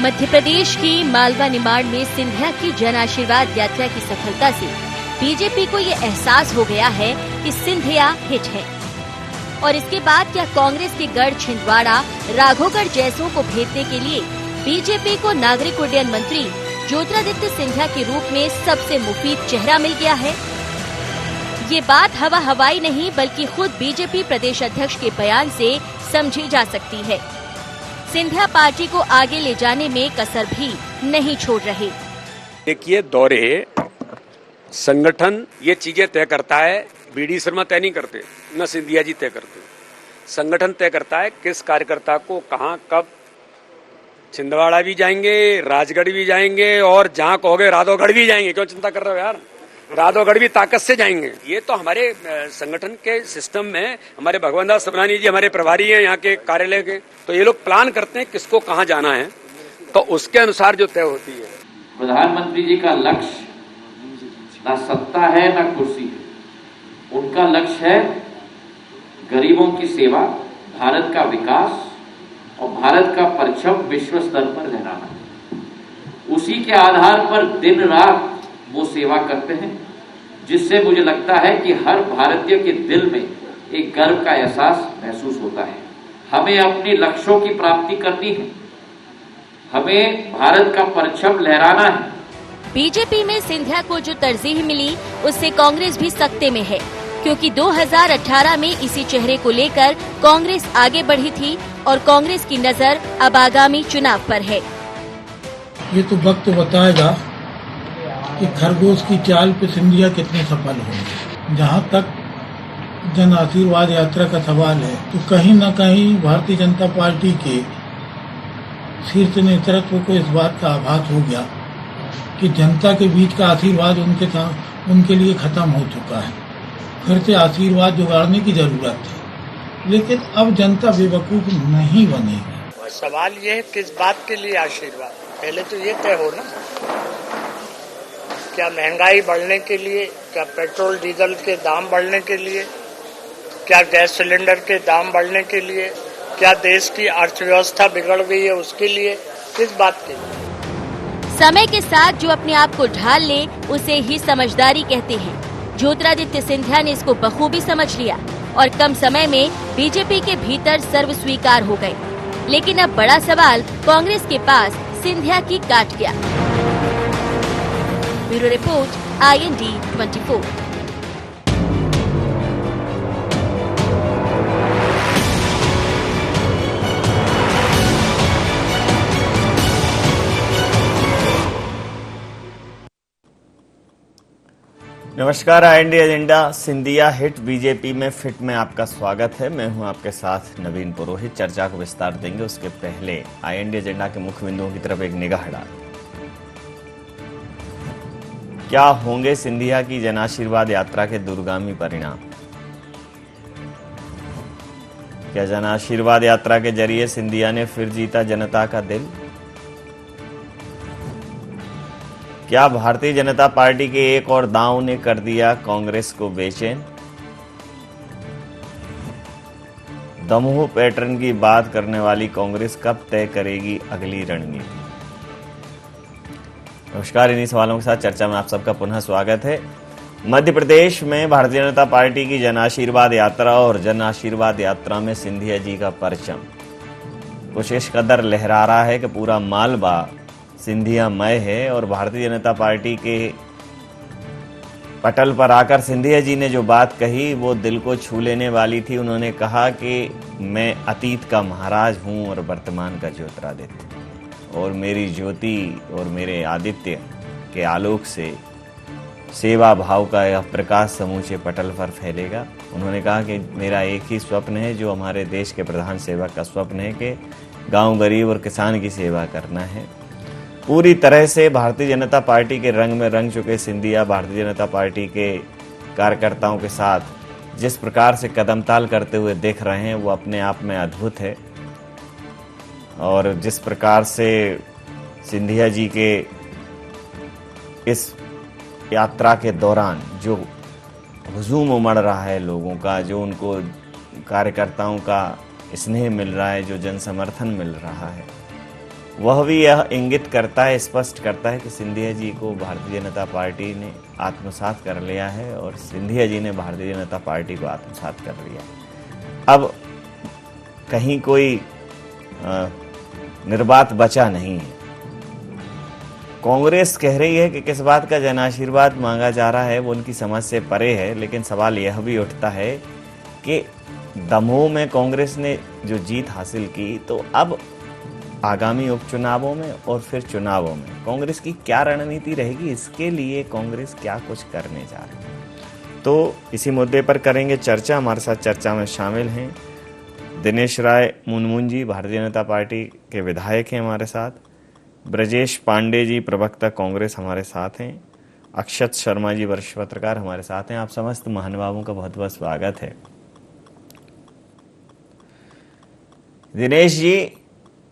मध्य प्रदेश की मालवा निमाड़ में सिंधिया की जन आशीर्वाद यात्रा की सफलता से बीजेपी को ये एहसास हो गया है कि सिंधिया हिट है। और इसके बाद क्या कांग्रेस के गढ़ छिंदवाड़ा राघोगढ़ जैसों को भेजने के लिए बीजेपी को नागरिक उड्डयन मंत्री ज्योतिरादित्य सिंधिया के रूप में सबसे मुफीद चेहरा मिल गया है? ये बात हवा हवाई नहीं बल्कि खुद बीजेपी प्रदेश अध्यक्ष के बयान से समझी जा सकती है। सिंधिया पार्टी को आगे ले जाने में कसर भी नहीं छोड़ रहे। देखिए, दौरे संगठन ये चीजें तय करता है, बीडी शर्मा तय नहीं करते, न सिंधिया जी तय करते। संगठन तय करता है किस कार्यकर्ता को कहां कब। छिंदवाड़ा भी जाएंगे, राजगढ़ भी जाएंगे और जहां कहोगे राधोगढ़ भी जाएंगे। क्यों चिंता कर रहे हो यार, राधोगढ़ भी ताकत से जाएंगे। ये तो हमारे संगठन के सिस्टम में हमारे भगवान दास सबरानी जी हमारे प्रभारी हैं यहाँ के कार्यालय के, तो ये लोग प्लान करते हैं किसको कहाँ जाना है, तो उसके अनुसार जो तय होती है। प्रधानमंत्री जी का लक्ष्य ना सत्ता है ना कुर्सी है, उनका लक्ष्य है गरीबों की सेवा, भारत का विकास और भारत का परचम विश्व स्तर पर लहराना। उसी के आधार पर दिन रात वो सेवा करते हैं, जिससे मुझे लगता है कि हर भारतीय के दिल में एक गर्व का एहसास महसूस होता है। हमें अपने लक्ष्यों की प्राप्ति करनी है, हमें भारत का परचम लहराना है। बीजेपी में सिंधिया को जो तरजीह मिली उससे कांग्रेस भी सकते में है, क्योंकि 2018 में इसी चेहरे को लेकर कांग्रेस आगे बढ़ी थी और कांग्रेस की नजर अब आगामी चुनाव पर है। ये तो वक्त बताएगा कि खरगोश की चाल पे सिंधिया कितने सफल होंगे। जहाँ तक जन आशीर्वाद यात्रा का सवाल है, तो कहीं न कहीं भारतीय जनता पार्टी के शीर्ष नेतृत्व को इस बात का आभास हो गया कि जनता के बीच का आशीर्वाद उनके लिए खत्म हो चुका है। फिर से आशीर्वाद जुगाड़ने की जरूरत है, लेकिन अब जनता बेवकूफ नहीं बनेगी। सवाल ये है किस बात के लिए आशीर्वाद, पहले तो ये तय हो ना। क्या महंगाई बढ़ने के लिए, क्या पेट्रोल डीजल के दाम बढ़ने के लिए, क्या गैस सिलेंडर के दाम बढ़ने के लिए, क्या देश की अर्थव्यवस्था बिगड़ गई है उसके लिए, किस बात के लिए? समय के साथ जो अपने आप को ढाल ले उसे ही समझदारी कहते हैं। ज्योतिरादित्य सिंधिया ने इसको बखूबी समझ लिया और कम समय में बीजेपी के भीतर सर्व स्वीकार हो गए। लेकिन अब बड़ा सवाल कांग्रेस के पास सिंधिया की काट गया। Bureau report, IND 24। नमस्कार, IND agenda Scindia hit BJP में फिट में आपका स्वागत है। मैं हूं आपके साथ नवीन पुरोहित। चर्चा को विस्तार देंगे उसके पहले IND एजेंडा के मुख्य बिंदुओं की तरफ एक निगाह डालें। क्या होंगे सिंधिया की जन आशीर्वाद यात्रा के दूरगामी परिणाम? क्या जन आशीर्वाद यात्रा के जरिए सिंधिया ने फिर जीता जनता का दिल? क्या भारतीय जनता पार्टी के एक और दांव ने कर दिया कांग्रेस को बेचैन? दमोह पैटर्न की बात करने वाली कांग्रेस कब तय करेगी अगली रणनीति? नमस्कार, इन्हीं सवालों के साथ चर्चा में आप सबका पुनः स्वागत है। मध्य प्रदेश में भारतीय जनता पार्टी की जन आशीर्वाद यात्रा और जन आशीर्वाद यात्रा में सिंधिया जी का परचम कुछ इस कदर लहरा रहा है कि पूरा मालवा सिंधियामय है। और भारतीय जनता पार्टी के पटल पर आकर सिंधिया जी ने जो बात कही वो दिल को छू लेने वाली थी। उन्होंने कहा कि मैं अतीत का महाराज हूं और वर्तमान का ज्योतिरादित्य, और मेरी ज्योति और मेरे आदित्य के आलोक से सेवा भाव का यह प्रकाश समूचे पटल पर फैलेगा। उन्होंने कहा कि मेरा एक ही स्वप्न है जो हमारे देश के प्रधान सेवक का स्वप्न है कि गांव गरीब और किसान की सेवा करना है। पूरी तरह से भारतीय जनता पार्टी के रंग में रंग चुके सिंधिया भारतीय जनता पार्टी के कार्यकर्ताओं के साथ जिस प्रकार से कदमताल करते हुए दिख रहे हैं वो अपने आप में अद्भुत है। और जिस प्रकार से सिंधिया जी के इस यात्रा के दौरान जो हुजूम उमड़ रहा है लोगों का, जो उनको कार्यकर्ताओं का स्नेह मिल रहा है, जो जन समर्थन मिल रहा है, वह भी यह इंगित करता है, स्पष्ट करता है कि सिंधिया जी को भारतीय जनता पार्टी ने आत्मसात कर लिया है और सिंधिया जी ने भारतीय जनता पार्टी को आत्मसात कर लिया है। अब कहीं कोई निर्बात बचा नहीं है। कांग्रेस कह रही है कि किस बात का जन आशीर्वाद मांगा जा रहा है वो उनकी समझ से परे है, लेकिन सवाल यह भी उठता है कि दमोह में कांग्रेस ने जो जीत हासिल की, तो अब आगामी उपचुनावों में और फिर चुनावों में कांग्रेस की क्या रणनीति रहेगी, इसके लिए कांग्रेस क्या कुछ करने जा रही है, तो इसी मुद्दे पर करेंगे चर्चा। हमारे साथ चर्चा में शामिल हैं दिनेश राय मुनमुन जी, भारतीय जनता पार्टी के विधायक हैं हमारे साथ। ब्रजेश पांडे जी, प्रवक्ता कांग्रेस, हमारे साथ हैं। अक्षत शर्मा जी, वरिष्ठ पत्रकार, हमारे साथ हैं। आप समस्त महानुभावों का बहुत बहुत स्वागत है। दिनेश जी,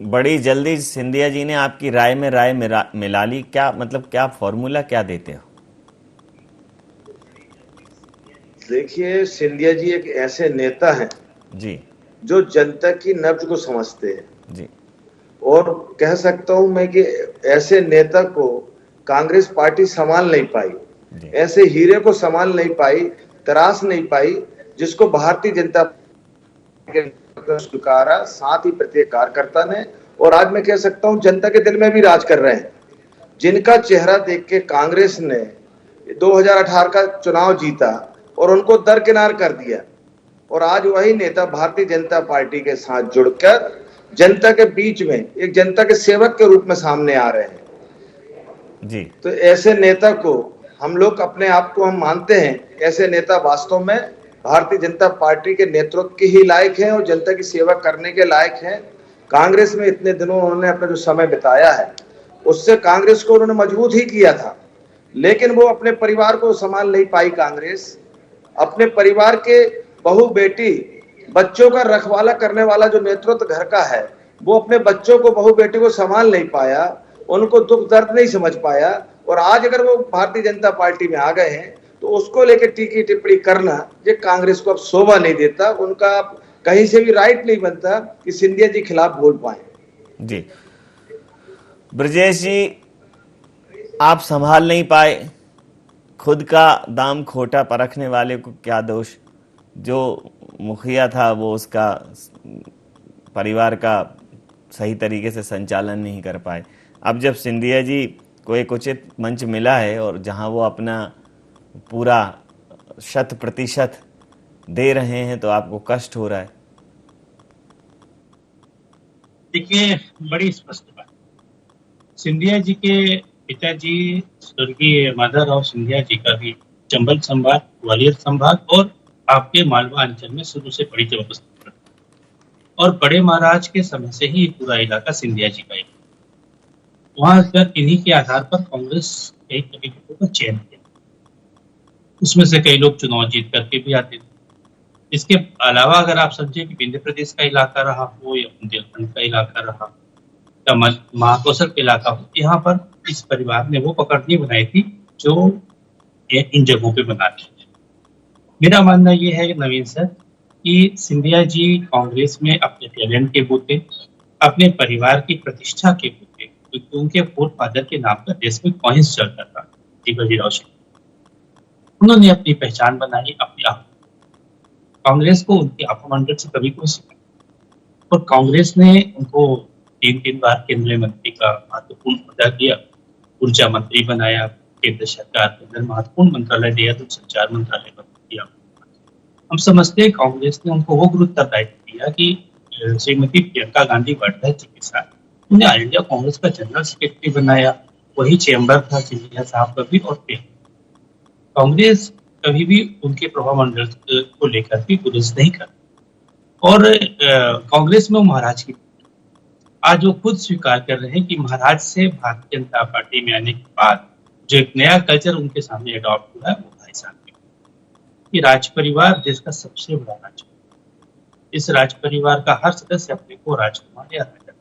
बड़ी जल्दी सिंधिया जी ने आपकी राय में राय मिला ली, क्या मतलब, क्या फॉर्मूला क्या देते हो? देखिए, सिंधिया जी एक ऐसे नेता हैं जी जो जनता की नब्ज को समझते हैं जी, और कह सकता हूं मैं कि ऐसे नेता को कांग्रेस पार्टी संभाल नहीं पाई, ऐसे हीरे को संभाल नहीं पाई, तराश नहीं पाई, जिसको भारतीय जनता पार्टी ने स्वीकारा, साथ ही प्रत्येक कार्यकर्ता ने, और आज मैं कह सकता हूं जनता के दिल में भी राज कर रहे हैं, जिनका चेहरा देख के कांग्रेस ने 2018 का चुनाव जीता और उनको दरकिनार कर दिया, और आज वही नेता भारतीय जनता पार्टी के साथ जुड़कर जनता के बीच में एक जनता के सेवक के रूप में सामने आ रहे हैं जी। तो ऐसे नेता को हम लोग अपने आप को हम मानते हैं, ऐसे नेता वास्तव में भारतीय जनता पार्टी के नेतृत्व के ही लायक हैं और जनता की सेवा करने के लायक हैं। कांग्रेस में इतने दिनों उन्होंने अपना जो समय बिताया है उससे कांग्रेस को उन्होंने मजबूत ही किया था, लेकिन वो अपने परिवार को संभाल नहीं पाई। कांग्रेस अपने परिवार के बहू बेटी बच्चों का रखवाला करने वाला जो नेतृत्व घर का है, वो अपने बच्चों को, बहू बेटी को संभाल नहीं पाया, उनको दुख दर्द नहीं समझ पाया, और आज अगर वो भारतीय जनता पार्टी में आ गए हैं तो उसको लेकर टीकी टिप्पणी करना ये कांग्रेस को अब शोभा नहीं देता। उनका कहीं से भी राइट नहीं बनता कि सिंधिया जी खिलाफ बोल पाए। जी ब्रजेश जी, आप संभाल नहीं पाए, खुद का दाम खोटा परखने वाले को क्या दोष? जो मुखिया था वो उसका परिवार का सही तरीके से संचालन नहीं कर पाए। अब जब सिंधिया जी को एक उचित मंच मिला है और जहां वो अपना पूरा 100% दे रहे हैं, तो आपको कष्ट हो रहा है? देखिए, बड़ी स्पष्ट बात, सिंधिया जी के पिताजी स्वर्गीय माधवराव सिंधिया जी का भी चंबल संभाग, ग्वालियर संभाग और आपके मालवा अंचल में शुरू से बड़ी जबरदस्त है, और बड़े महाराज के समय से ही पूरा इलाका सिंधिया जी का है। वहां पर इन्हीं के आधार पर कांग्रेस कई कैंडिडेटों का चयन किया, उसमें से कई लोग चुनाव जीत करके भी आते थे। इसके अलावा अगर आप समझे कि विंध्य प्रदेश का इलाका रहा हो या बुंदेलखंड का इलाका रहा या महाकौशल का इलाका हो, यहाँ पर इस परिवार ने वो पकड़ नहीं बनाई थी जो इन जगहों पे बनाती है। मेरा मानना ये है नवीन सर कि सिंधिया जी कांग्रेस में अपने टैलेंट के बूते, अपने परिवार की प्रतिष्ठा के बूते, क्योंकि उनके फोर फादर के नाम पर देश में कॉइंस चलता था, जीवाजीराव सिंह, उन्होंने अपनी पहचान बनाई, अपनी आप कांग्रेस को उनके अपमंडल से कभी कोई सीखा, और कांग्रेस ने उनको 3 बार केंद्रीय मंत्री का महत्वपूर्ण अहदा दिया, ऊर्जा मंत्री बनाया, केंद्र सरकार के अंदर महत्वपूर्ण मंत्रालय दिया, तो संचार मंत्रालय दिया। हम समझते हैं कांग्रेस ने उनको वो गुरु उत्तरदायित्व दिया कि श्रीमती प्रियंका गांधी वाड्रा जी के साथ उन्हें ऑल इंडिया कांग्रेस का जनरल सेक्रेटरी बनाया, वही चेंबर था सिंधिया साहब का भी, और कांग्रेस कभी भी उनके प्रभाव मंडल को लेकर भी गुरेज नहीं करती, और कांग्रेस में महाराज की आज वो खुद स्वीकार कर रहे हैं कि महाराज से भारतीय जनता पार्टी में आने के बाद जो एक नया कल्चर उनके सामने अडॉप्ट हुआ है वो भाई साहब कि राज परिवार देश का सबसे बड़ा राज, इस राज परिवार का हर सदस्य अपने को राजकुमार या राजा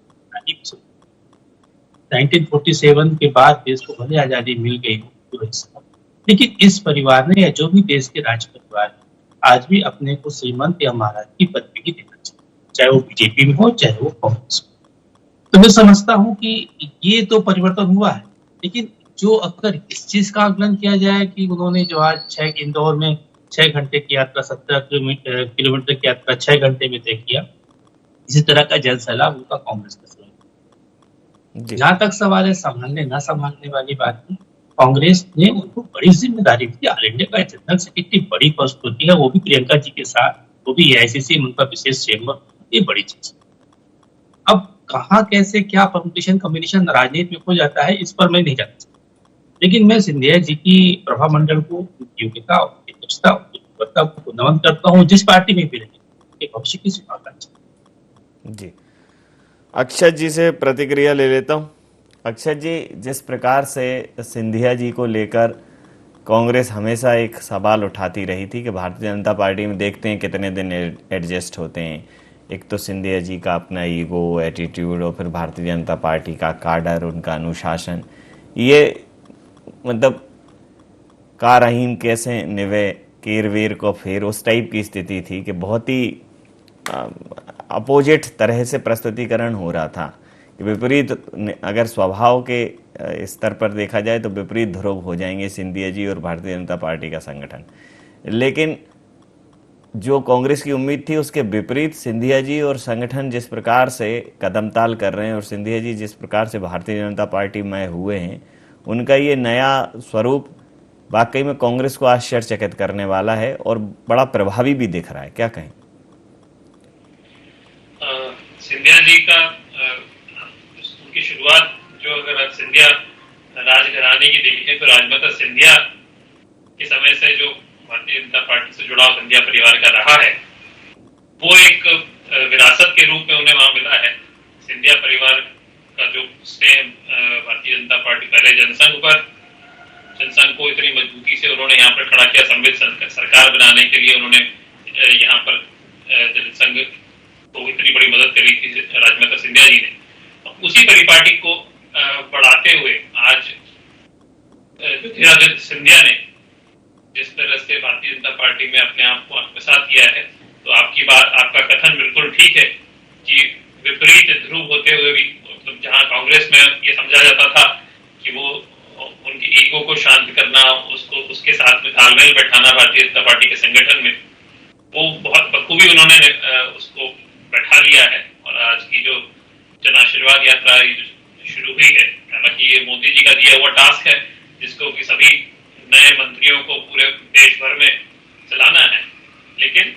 1947 के बाद देश को भले आजादी मिल गई हो, लेकिन इस परिवार ने या जो भी देश के राज परिवार आज भी अपने को श्रीमंत या महाराज की पदवी की देना चाहिए, चाहे वो बीजेपी में हो चाहे वो कांग्रेस हो। तो मैं समझता हूं कि ये तो परिवर्तन हुआ है, लेकिन जो अगर इस चीज का आकलन किया जाए कि उन्होंने जो आज इंदौर में 6 घंटे की यात्रा 17 किलोमीटर की यात्रा 6 घंटे में तय किया, इसी तरह का जल सैलाब उनका कांग्रेस का सवाल। जहां तक सवाल है संभालने न संभालने वाली बात की, कांग्रेस ने उनको बड़ी जिम्मेदारी दी। ऑल इंडिया का जनरल सेक्रेटरी बड़ी पोस्ट होती है, वो भी प्रियंका जी के साथ, वो भी एआईसीसी में उनका विशेष चेंबर, ये बड़ी चीज। अब कहाँ कैसे क्या परमुटेशन कॉम्बिनेशन राजनीति में हो जाता है, इस पर मैं नहीं जानता, लेकिन मैं सिंधिया जी की प्रभामंडल को, उनकी योग्यता, उनकी दक्षता, उनकी गुणवत्ता को नमन करता हूँ, जिस पार्टी में भी रहे भविष्य की शुभकामनाएं। जी, अक्षत जी से प्रतिक्रिया ले लेता हूँ। अक्षत जी, जिस प्रकार से सिंधिया जी को लेकर कांग्रेस हमेशा एक सवाल उठाती रही थी कि भारतीय जनता पार्टी में देखते हैं कितने दिन एडजस्ट होते हैं, एक तो सिंधिया जी का अपना ईगो, एटीट्यूड, और फिर भारतीय जनता पार्टी का काडर, उनका अनुशासन, ये मतलब का रहीम कैसे निवे केरवेर को फेर, उस टाइप की स्थिति थी कि बहुत ही अपोजिट तरह से प्रस्तुतिकरण हो रहा था कि विपरीत, अगर स्वभाव के स्तर पर देखा जाए तो विपरीत ध्रुव हो जाएंगे सिंधिया जी और भारतीय जनता पार्टी का संगठन। लेकिन जो कांग्रेस की उम्मीद थी उसके विपरीत सिंधिया जी और संगठन जिस प्रकार से कदमताल कर रहे हैं और सिंधिया जी जिस प्रकार से भारतीय जनता पार्टी में हुए हैं, उनका ये नया स्वरूप वाकई में कांग्रेस को आश्चर्यचकित करने वाला है और बड़ा प्रभावी भी दिख रहा है। क्या कहें? सिंधिया जी का उनकी शुरुआत, जो अगर सिंधिया राजघराने की देखें तो राजमाता सिंधिया के समय से जो भारतीय जनता पार्टी से जुड़ाव सिंधिया परिवार का रहा है, वो एक विरासत के रूप में उन्हें वहां मिला है। सिंधिया परिवार का जो स्नेह भारतीय जनता पार्टी, पहले जनसंघ को इतनी मजबूती से उन्होंने यहाँ पर खड़ा किया, संविधान सरकार बनाने के लिए उन्होंने यहाँ पर जनसंघ को इतनी बड़ी मदद करी थी राजमाता सिंधिया जी ने। उसी परिपाटी को बढ़ाते हुए आज ज्योतिरादित्य सिंधिया ने जिस तरह से भारतीय जनता पार्टी में अपने आप को आत्मसात किया है, तो आपका कथन बिल्कुल ठीक है कि विपरीत ध्रुव होते हुए भी, मतलब जहां कांग्रेस में ये समझा जाता था कि वो उनकी ईगो को शांत करना, उसके साथ में तालमेल बैठाना भारतीय जनता पार्टी के संगठन में, वो बहुत बखूबी उन्होंने उसको बैठा लिया है। और आज की जो जन आशीर्वाद यात्रा शुरू हुई है, हालांकि ये मोदी जी का दिया हुआ टास्क है जिसको कि सभी नए मंत्रियों को पूरे देश भर में चलाना है, लेकिन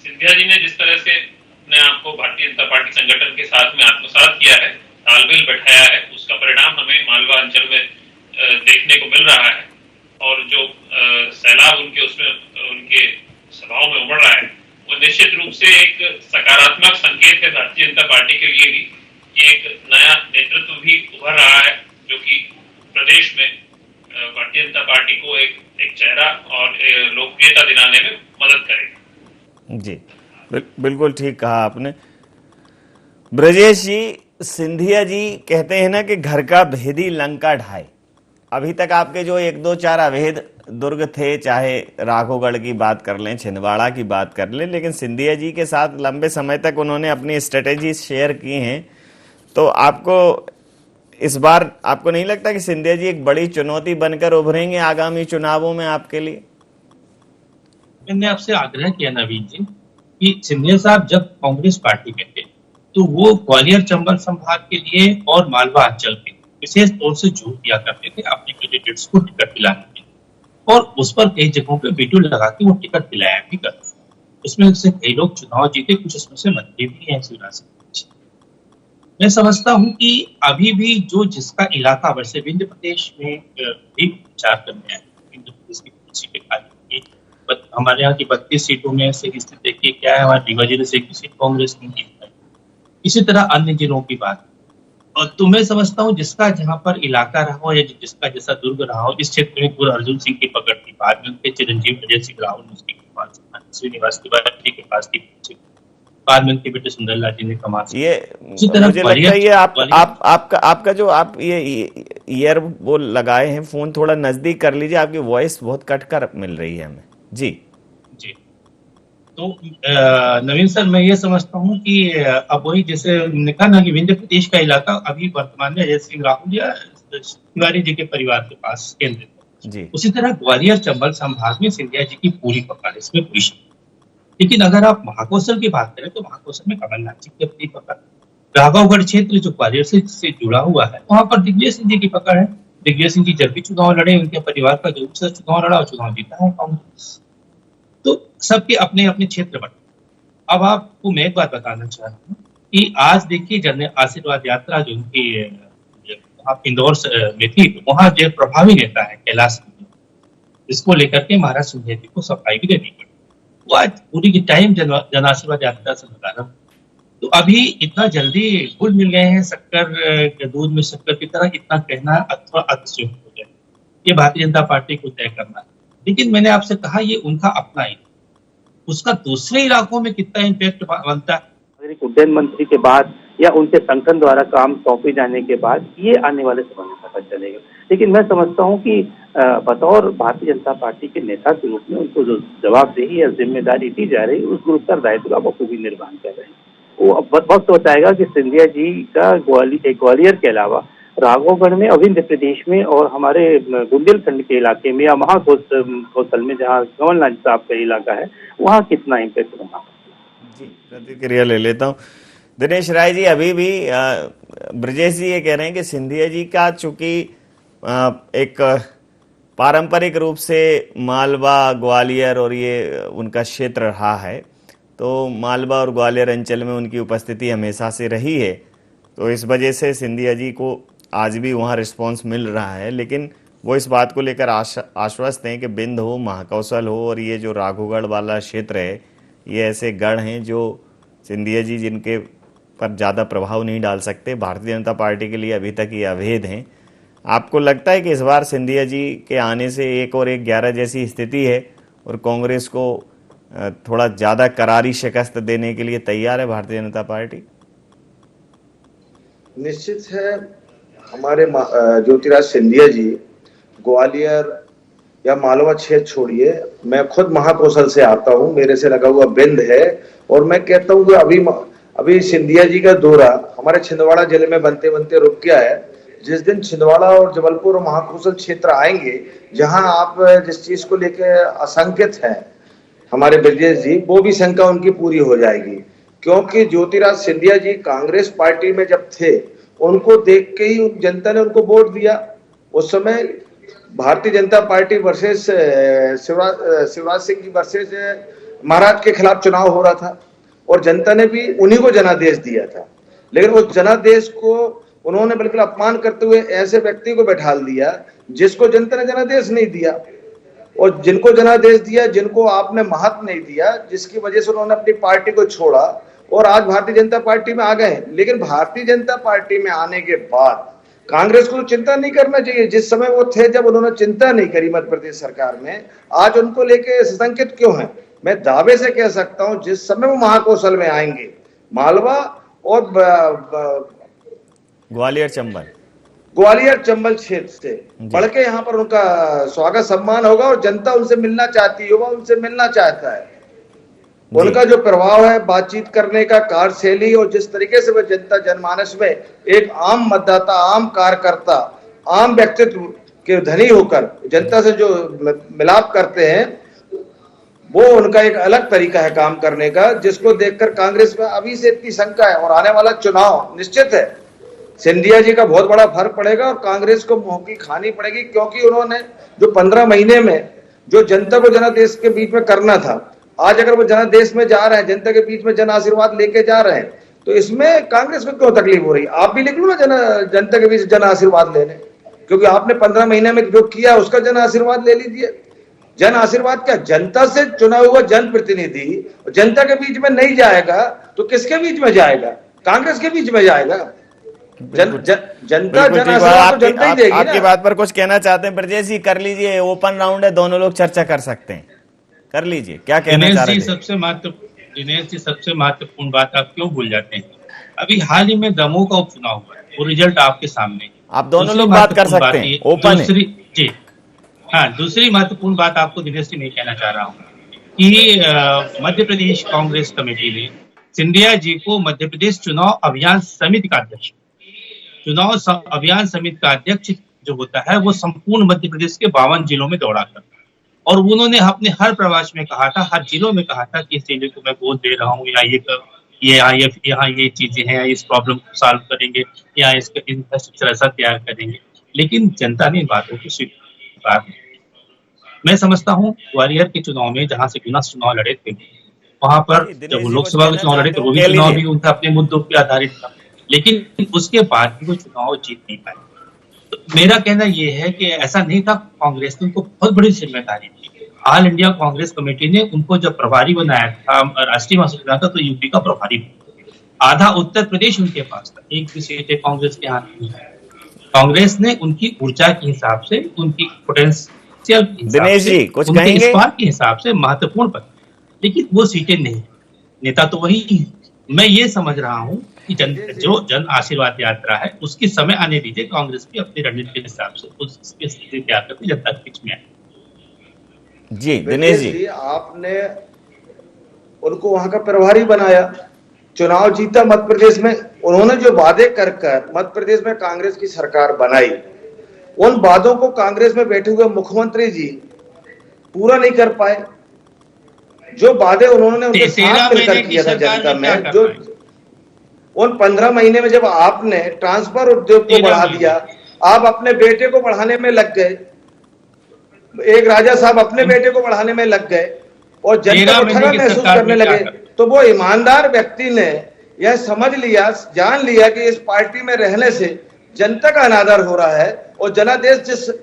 सिंधिया जी ने जिस तरह से अपने आप को भारतीय जनता पार्टी संगठन के साथ में आत्मसात किया है, तालमेल बैठाया है, उसका परिणाम हमें मालवा अंचल में देखने को मिल रहा है। और जो सैलाब उनके सभाओं में उमड़ रहा है, वो निश्चित रूप से एक सकारात्मक संकेत है भारतीय जनता पार्टी के लिए भी कि एक नया नेतृत्व भी उभर रहा है, जो कि प्रदेश में भारतीय जनता पार्टी को एक चेहरा और लोकप्रियता दिलाने में मदद करेगा। जी, बिल्कुल ठीक कहा आपने। ब्रजेश जी, सिंधिया जी कहते हैं ना कि घर का भेदी लंका ढाए। अभी तक आपके जो 1-2-4 अवैध दुर्ग थे, चाहे राघोगढ़ की बात कर लें, छिंदवाड़ा की बात कर लें, लेकिन सिंधिया जी के साथ लंबे समय तक उन्होंने अपनी स्ट्रेटेजी शेयर की हैं। तो आपको इस बार आपको नहीं लगता कि सिंधिया जी एक बड़ी चुनौती बनकर उभरेंगे आगामी चुनावों में आपके लिए? मैंने आपसे आग्रह किया नवीन जी कि सिंधिया साहब जब कांग्रेस पार्टी में थे तो वो ग्वालियर चंबल संभाग के लिए और मालवा अंचल के लिए विशेष तौर से जोर दिया करते थे अपने कैंडिडेट्स को टिकट दिलाने के लिए, और उस पर कई जगहों पे वीडियो लगा के वो टिकट दिलाया भी करते। उसमें से कई लोग चुनाव जीते, कुछ उसमें से मंत्री भी हैं शिवराज सिंह। मैं समझता हूं कि अभी भी जो जिसका इलाका, वैसे विंध्य प्रदेश में भी विचार करने आए, विंध्य प्रदेश की सीटें खाली हुई, हमारे यहाँ की 32 सीटों में से स्थिति देखिए क्या है, हमारे रीवा जिले से एक सीट कांग्रेस ने जीत पाई, इसी तरह अन्य जिलों की बात। और तो मैं समझता हूँ जिसका जहाँ पर इलाका रहा हो या जिसका जैसा दुर्ग रहा हो, इस क्षेत्र में पूरा अर्जुन सिंह की पकड़ थी, बाद में उनके चिरंजीव अजय सिंह राहुल उसकी श्रीनिवास तिवारी के पास थी, बाद में उनके बेटे सुंदरलाल जी ने कमाल। ये मुझे लगता है ये आपका जो आप ये ईयर वो लगाए हैं, फोन थोड़ा नजदीक कर लीजिए, आपकी वॉइस बहुत कट कर मिल रही है हमें। जी जी, तो नवीन सर, मैं ये समझता हूँ कि अब वही जैसे हमने कहा ना कि विंध्य प्रदेश का इलाका अभी वर्तमान में अजय सिंह राहुल या तिवारी जी के परिवार के पास केंद्रित है। उसी तरह ग्वालियर चंबल संभाग में सिंधिया जी की पूरी पकड़, इसमें कोई शक नहीं। लेकिन अगर आप महाकौशल की बात करें तो महाकौशल में कमलनाथ जी की अपनी पकड़, राघवगढ़ क्षेत्र जो ग्वालियर से जुड़ा हुआ है वहां पर दिग्विजय सिंह जी की पकड़ है। दिग्विजय सिंह जी जब भी चुनाव लड़े, उनके परिवार का जो चुनाव लड़ा और चुनाव जीता है कांग्रेस। तो सबके अपने अपने क्षेत्र बने। अब आपको मैं एक बात बताना चाहता हूँ कि आज देखिए जन आशीर्वाद यात्रा जो उनकी इंदौर में थी, तो वहां जो प्रभावी नेता है कैलाश, इसको लेकर के महाराज सिंधिया जी को सफाई भी देनी पड़ी। वो आज पूरी की टाइम जन आशीर्वाद यात्रा से बताना। तो अभी इतना जल्दी घुल मिल गए हैं शक्कर के दूध में शक्कर की तरह, इतना कहना अथवा अतिशयोक्ति हो जाए। ये भारतीय जनता पार्टी को तय करना है। लेकिन मैंने आपसे कहा ये उनका अपना ही, उसका दूसरे इलाकों में कितना इम्पैक्ट बनता है। उड्डयन मंत्री के बाद या उनके संगठन द्वारा काम सौंपे जाने के बाद ये आने वाले समय में पता चलेगा। लेकिन मैं समझता हूँ कि बतौर भारतीय जनता पार्टी के नेता के रूप में उनको जो जवाबदेही या जिम्मेदारी दी जा रही है, उस उत्तरदायित्व का बखूबी निर्वहन कर रहे हैं। वो वक्त बताएगा कि सिंधिया जी का ग्वालियर के अलावा राघवगढ़ में, अविंध्य प्रदेश में और हमारे बुंदेलखंड के इलाके में या महाकौशल में जहाँ कमलनाथ साहब का इलाका है, वहाँ कितना इम्पैक्ट बना। जी, प्रतिक्रिया ले लेता हूँ। दिनेश राय जी, अभी भी ब्रजेश जी ये कह रहे हैं कि सिंधिया जी का चूंकि एक पारंपरिक रूप से मालवा, ग्वालियर और ये उनका क्षेत्र रहा है, तो मालवा और ग्वालियर अंचल में उनकी उपस्थिति हमेशा से रही है, तो इस वजह से सिंधिया जी को आज भी वहाँ रिस्पांस मिल रहा है। लेकिन वो इस बात को लेकर आश्वस्त हैं कि बिंद हो, महाकौशल हो और ये जो राघवगढ़ वाला क्षेत्र है, ये ऐसे गढ़ हैं जो सिंधिया जी जिनके पर ज़्यादा प्रभाव नहीं डाल सकते। भारतीय जनता पार्टी के लिए अभी तक ये अवैध हैं। आपको लगता है कि इस बार सिंधिया जी के आने से 1 और 1 11 जैसी स्थिति है और कांग्रेस को थोड़ा ज़्यादा करारी शिकस्त देने के लिए तैयार है भारतीय जनता पार्टी? निश्चित है। हमारे ज्योतिराज सिंधिया जी ग्वालियर या मालवा क्षेत्र छोड़िए, मैं खुद महाकौशल से आता हूं, मेरे से लगा हुआ बिंद है, और मैं कहता हूं कि अभी सिंधिया जी का दौरा हमारे छिंदवाड़ा जिले में बनते बनते रुक गया है। जिस दिन छिंदवाड़ा और जबलपुर और महाकौशल क्षेत्र आएंगे, जहां आप जिस चीज को लेकर आशंकित हैं हमारे ब्रजेश जी, वो भी शंका उनकी पूरी हो जाएगी। क्योंकि ज्योतिराज सिंधिया जी कांग्रेस पार्टी में जब थे, उनको देख के ही जनता ने उनको वोट दिया। उस समय Bharatiya Janata party versus Shivraj Singh ji versus महाराज के खिलाफ चुनाव हो रहा था और जनता ने भी उन्हीं को जनादेश दिया था। लेकिन उस जनादेश को उन्होंने बिल्कुल अपमान करते हुए ऐसे व्यक्ति को बैठा दिया जिसको जनता ने जनादेश नहीं दिया, और जिनको जनादेश दिया, जिनको आपने महत्व नहीं दिया, जिसकी वजह से उन्होंने अपनी पार्टी को छोड़ा और आज भारतीय जनता पार्टी में आ गए। लेकिन भारतीय जनता पार्टी में आने के बाद कांग्रेस को चिंता नहीं करना चाहिए। जिस समय वो थे जब उन्होंने चिंता नहीं करी मध्य प्रदेश सरकार में, आज उनको लेके सशंकित क्यों है? मैं दावे से कह सकता हूं जिस समय वो महाकौशल में आएंगे, मालवा और ग्वालियर चंबल क्षेत्र से बढ़ के यहाँ पर उनका स्वागत सम्मान होगा और जनता उनसे मिलना चाहती है, उनसे मिलना चाहता है। उनका जो प्रभाव है, बातचीत करने का कार्यशैली और जिस तरीके से वह जनता जनमानस में एक आम मतदाता, आम कार्यकर्ता, आम व्यक्तित्व के धनी होकर जनता से जो मिलाप करते हैं, वो उनका एक अलग तरीका है काम करने का, जिसको देखकर कांग्रेस में अभी से इतनी शंका है। और आने वाला चुनाव निश्चित है सिंधिया जी का बहुत बड़ा फर्क पड़ेगा और कांग्रेस को मुंह की खानी पड़ेगी, क्योंकि उन्होंने जो 15 महीने में जो जनता को जनादेश के बीच में करना था, आज अगर वो जनादेश में जा रहे हैं, जनता के बीच में जन आशीर्वाद लेके जा रहे हैं, तो इसमें कांग्रेस को क्यों तकलीफ हो रही? आप भी लिख लो ना जनता के बीच जन आशीर्वाद लेने, क्योंकि आपने 15 महीने में जो किया उसका जन आशीर्वाद ले लीजिए। जन आशीर्वाद क्या? जनता से चुना हुआ जनप्रतिनिधि जनता के बीच में नहीं जाएगा तो किसके बीच में जाएगा? कांग्रेस के बीच में जाएगा। जनता जन आशीर्वाद तो जनता ही देगी ना। आपकी बात पर कुछ कहना चाहते हैं ब्रजेश जी? कर लीजिए, ओपन राउंड है, दोनों लोग चर्चा कर सकते हैं, कर लीजिए। क्या कहना चाह रहे थे? दिनेश जी, सबसे महत्वपूर्ण बात आप क्यों भूल जाते हैं? अभी हाल ही में दमोह का उपचुनाव हुआ है, वो रिजल्ट आपके सामने। आप दोनों लोग बात कर सकते हैं, ओपन है। जी हाँ, दूसरी महत्वपूर्ण बात आपको दिनेश जी नहीं कहना चाह रहा हूँ। कि मध्य प्रदेश कांग्रेस कमेटी ने सिंधिया जी को मध्य प्रदेश चुनाव अभियान समिति का अध्यक्ष, अभियान समिति का अध्यक्ष जो होता है वो संपूर्ण मध्य प्रदेश के 52 जिलों में दौड़ा करता है। और उन्होंने अपने हर प्रवास में कहा था, हर जिलों में कहा था कि इस जिले को मैं वोट दे रहा हूँ, या यहाँ ये चीजें हैं, इस प्रॉब्लम को सॉल्व करेंगे, या इसका इंफ्रास्ट्रक्चर ऐसा तैयार करेंगे। लेकिन जनता ने इन बातों को स्वीकार नहीं। मैं समझता हूँ ग्वालियर के चुनाव में जहाँ से गुनास चुनाव लड़े थे, वहां पर जब वो लोकसभा के चुनाव लड़े थे वो भी चुनाव भी उनका अपने मुद्दों पर आधारित था, लेकिन उसके बाद भी वो चुनाव जीत नहीं पाए। तो मेरा कहना यह है कि ऐसा नहीं था, कांग्रेस ने उनको बहुत बड़ी जिम्मेदारी दी। ऑल इंडिया कांग्रेस कमेटी ने उनको जब प्रभारी बनाया था, राष्ट्रीय महासचिव बनाया था, तो यूपी का प्रभारी, आधा उत्तर प्रदेश उनके पास था, एक भी सीटें कांग्रेस के हाथ में है। कांग्रेस ने उनकी ऊर्जा के हिसाब से, उनकी पोटेंशियल के हिसाब से, उनके स्पार्क के हिसाब से महत्वपूर्ण पद, लेकिन वो सीटें नहीं। नेता तो वही है। मैं ये समझ रहा हूँ कि जो जन आशीर्वाद यात्रा है उसकी समय आने दीजिए, कांग्रेस भी अपनी रणनीति के हिसाब से उसकी स्थिति तैयार करके जनता के बीच में आए। जी दिनेश जी, आपने उनको वहां का प्रभारी बनाया, चुनाव जीता मध्य प्रदेश में। उन्होंने जो वादे कर मध्य प्रदेश में कांग्रेस की सरकार बनाई, उन वादों को कांग्रेस में बैठे हुए मुख्यमंत्री जी पूरा नहीं कर पाए। जो वादे उन्होंने उनके साथ मिलकर किया था जनता में, जो उन 15 महीने में जब आपने ट्रांसफर उद्योग को बढ़ा दिया, आप अपने बेटे को बढ़ाने में लग गए, एक राजा साहब अपने बेटे को बढ़ाने में लग गए और जनता को ठगा महसूस करने लगे, तो वो ईमानदार व्यक्ति ने यह समझ लिया, जान लिया कि इस पार्टी में रहने से जनता का अनादर हो रहा है, और जनादेश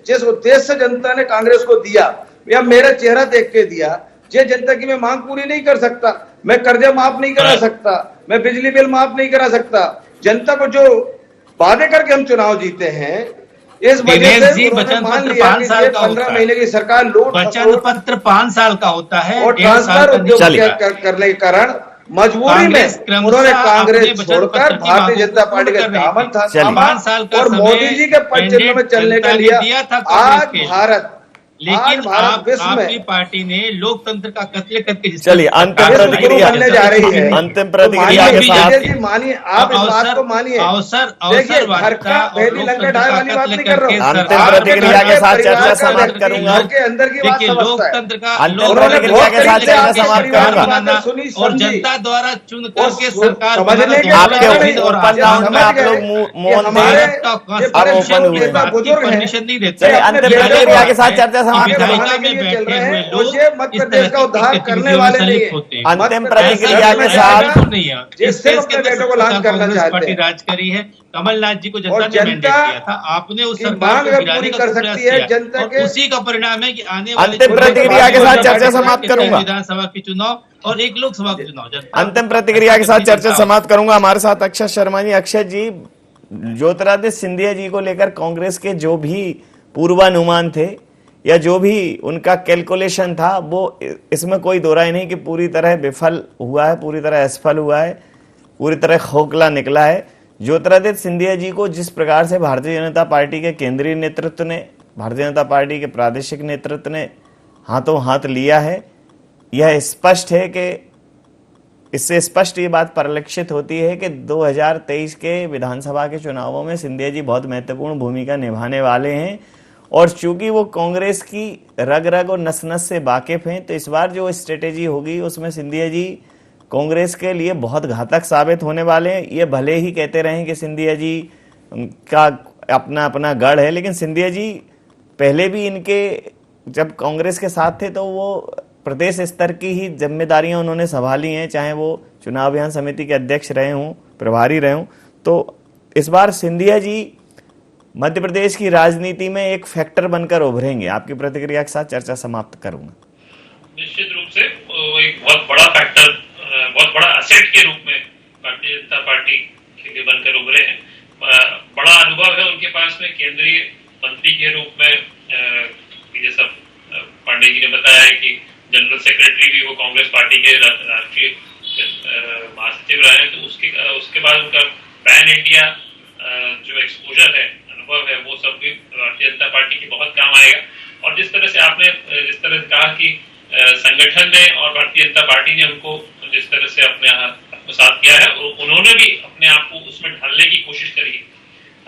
जिस उद्देश्य से जनता ने कांग्रेस को दिया या मेरा चेहरा देख के दिया, जे जनता की मैं मांग पूरी नहीं कर सकता, मैं कर्जा माफ नहीं करा सकता, मैं बिजली बिल माफ नहीं करा सकता, जनता को जो वादे करके हम चुनाव जीते हैं, इस वजह से वचन पत्र 5 साल का 15 महीने की सरकार लूट, वचन पत्र 5 साल का होता है और ट्रांसफर उद्योग करने के कारण मजबूरी में उन्होंने कांग्रेस छोड़कर भारतीय जनता पार्टी का दामन था और मोदी जी के पद चिन्ह में चलने का लिया। आज भारत, लेकिन आपकी पार्टी ने लोकतंत्र का कत्ल करके, चलिए अंतिम प्रतिक्रिया बनने जा रही है। अंतिम प्रतिक्रिया के साथ मानिए, आप इस बात को मानिए, देखिए घर का बेटी लंका ढाई वाली बात नहीं कर रहा हूँ, अंतिम प्रतिक्रिया के साथ चर्चा समाप्त करूंगा। के अंदर की बात लोकतंत्र का अंतिम प्रतिक्रिया के साथ चर्चा समाप्त करूंगा और जनता द्वारा चुन करके सरकार आपके ओपन राउंड में आप लोग मोहन परमिशन नहीं देते। अंतिम प्रतिक्रिया के साथ चर्चा अमेरिका में बैठे हुए लोग मध्य प्रदेश का उद्धार करने वाले नहीं है। अंतिम प्रतिक्रिया के साथ नहीं है, इस देश के कांग्रेस पार्टी राज करी है। कमलनाथ जी को जनता ने मैंडेट दिया था, आपने उस सरकार को गिराने का प्रयास किया और उसी का परिणाम है कि आने वाले अंतिम प्रतिक्रिया के साथ चर्चा समाप्त करूंगा। विधानसभा के चुनाव और एक लोकसभा के चुनाव, अंतिम प्रतिक्रिया के साथ चर्चा समाप्त करूंगा। हमारे साथ अक्षय शर्मा जी। अक्षय जी, ज्योतिरादित्य सिंधिया जी को लेकर कांग्रेस के जो भी पूर्वानुमान थे या जो भी उनका कैलकुलेशन था, वो इसमें कोई दो राय नहीं कि पूरी तरह विफल हुआ है, पूरी तरह असफल हुआ है, पूरी तरह खोखला निकला है। ज्योतिरादित्य सिंधिया जी को जिस प्रकार से भारतीय जनता पार्टी के केंद्रीय नेतृत्व ने, भारतीय जनता पार्टी के प्रादेशिक नेतृत्व ने हाथों हाथ लिया है, यह स्पष्ट है कि इससे स्पष्ट ये बात परिलक्षित होती है कि 2023 के विधानसभा के चुनावों में सिंधिया जी बहुत महत्वपूर्ण भूमिका निभाने वाले हैं। और चूंकि वो कांग्रेस की रग रग और नस नस से वाकिफ हैं, तो इस बार जो स्ट्रेटेजी होगी उसमें सिंधिया जी कांग्रेस के लिए बहुत घातक साबित होने वाले हैं। ये भले ही कहते रहें कि सिंधिया जी का अपना अपना गढ़ है, लेकिन सिंधिया जी पहले भी इनके जब कांग्रेस के साथ थे तो वो प्रदेश स्तर की ही जिम्मेदारियां उन्होंने संभाली हैं, चाहे वो चुनाव अभियान समिति के अध्यक्ष रहे हों, प्रभारी रहे हों। तो इस बार सिंधिया जी मध्य प्रदेश की राजनीति में एक फैक्टर बनकर उभरेंगे। आपकी प्रतिक्रिया के साथ चर्चा समाप्त करूंगा। निश्चित रूप से वो एक बहुत बड़ा फैक्टर, बहुत बड़ा असेट के रूप में भारतीय जनता पार्टी के लिए बनकर उभरे हैं। बड़ा अनुभव है उनके पास में, केंद्रीय मंत्री के रूप में जैसा पांडे जी ने बताया है कि जनरल सेक्रेटरी भी वो कांग्रेस पार्टी के राष्ट्रीय महासचिव रहे हैं, तो उसके बाद उनका पैन इंडिया जो एक्सपोजर है, अनुभव है, वो सब भी भारतीय जनता पार्टी की बहुत काम आएगा। और जिस तरह से आपने कहा कि संगठन ने और भारतीय जनता पार्टी ने उनको जिस तरह से अपने आत्मसात किया है, उन्होंने भी अपने आप को उसमें ढालने की कोशिश करी है।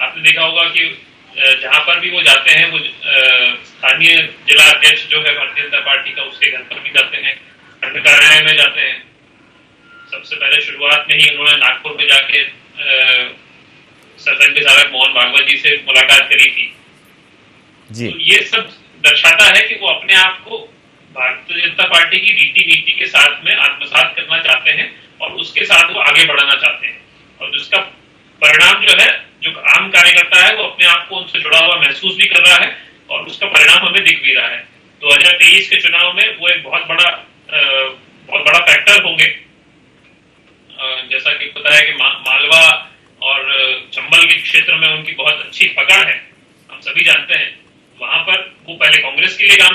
आपने देखा होगा कि जहां पर भी वो जाते हैं, वो स्थानीय जिला अध्यक्ष जो है भारतीय जनता पार्टी का, उसके घर पर भी जाते हैं, खंड कार्यालय में जाते हैं। सबसे पहले शुरुआत में ही उन्होंने नागपुर में जाके सदन के चालक मोहन भागवत जी से मुलाकात करी थी जी। तो ये सब दर्शाता है कि वो अपने आप को भारतीय जनता पार्टी की रीति नीति के साथ में आत्मसात करना चाहते हैं और उसके साथ वो आगे बढ़ाना चाहते हैं, और जिसका परिणाम जो है, जो आम कार्यकर्ता है वो अपने आप को उनसे जुड़ा हुआ महसूस भी कर रहा है और उसका परिणाम हमें दिख भी रहा है। 2023 के चुनाव में वो एक बहुत बड़ा फैक्टर होंगे। जैसा कि पता है कि मालवा और चंबल के क्षेत्र में उनकी बहुत अच्छी पकड़ है, हम सभी जानते हैं। वहां पर वो पहले कांग्रेस के लिए काम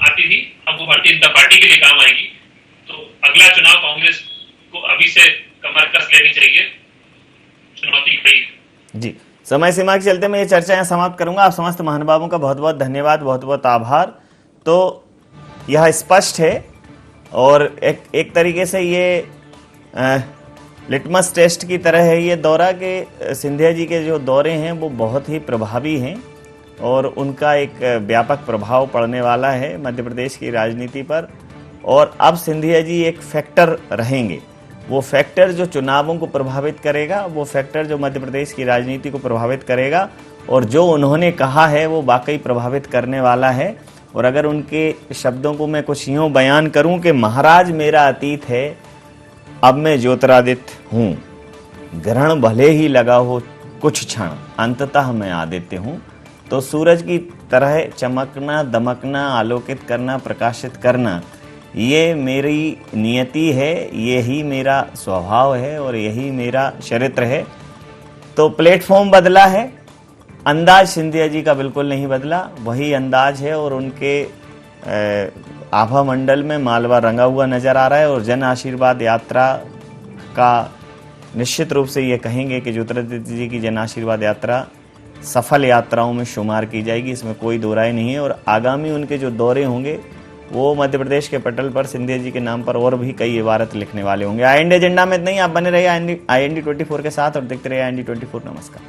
आती थी, अब वो भारतीय जनता पार्टी के लिए काम आएगी। तो अगला चुनाव कांग्रेस को अभी से कमर कस लेनी चाहिए, चुनौती खड़ी जी। समय सीमा के चलते मैं ये चर्चा यहाँ समाप्त करूंगा। आप समस्त महानुभावों का बहुत बहुत धन्यवाद, बहुत बहुत आभार। तो यह स्पष्ट है और एक तरीके से ये लिटमस टेस्ट की तरह है ये दौरा के सिंधिया जी के जो दौरे हैं वो बहुत ही प्रभावी हैं और उनका एक व्यापक प्रभाव पड़ने वाला है मध्य प्रदेश की राजनीति पर। और अब सिंधिया जी एक फैक्टर रहेंगे, वो फैक्टर जो चुनावों को प्रभावित करेगा, वो फैक्टर जो मध्य प्रदेश की राजनीति को प्रभावित करेगा, और जो उन्होंने कहा है वो वाकई प्रभावित करने वाला है। और अगर उनके शब्दों को मैं कुछ यूँ बयान करूँ कि महाराज मेरा अतीत है, अब मैं ज्योतिरादित्य हूँ, ग्रहण भले ही लगा हो कुछ क्षण, अंततः मैं आदित्य हूँ। तो सूरज की तरह चमकना, दमकना, आलोकित करना, प्रकाशित करना, ये मेरी नियति है, यही मेरा स्वभाव है और यही मेरा चरित्र है। तो प्लेटफॉर्म बदला है, अंदाज सिंधिया जी का बिल्कुल नहीं बदला, वही अंदाज है और उनके आभा मंडल में मालवा रंगा हुआ नजर आ रहा है। और जन आशीर्वाद यात्रा का निश्चित रूप से ये कहेंगे कि ज्योतिरादित्य जी की जन आशीर्वाद यात्रा सफल यात्राओं में शुमार की जाएगी, इसमें कोई दो राय नहीं है। और आगामी उनके जो दौरे होंगे वो मध्य प्रदेश के पटल पर सिंधिया जी के नाम पर और भी कई इबारत लिखने वाले होंगे। IND एजेंडा में नहीं, आप बने रहिए IND 24 के साथ और देखते रहिए IND 24। नमस्कार।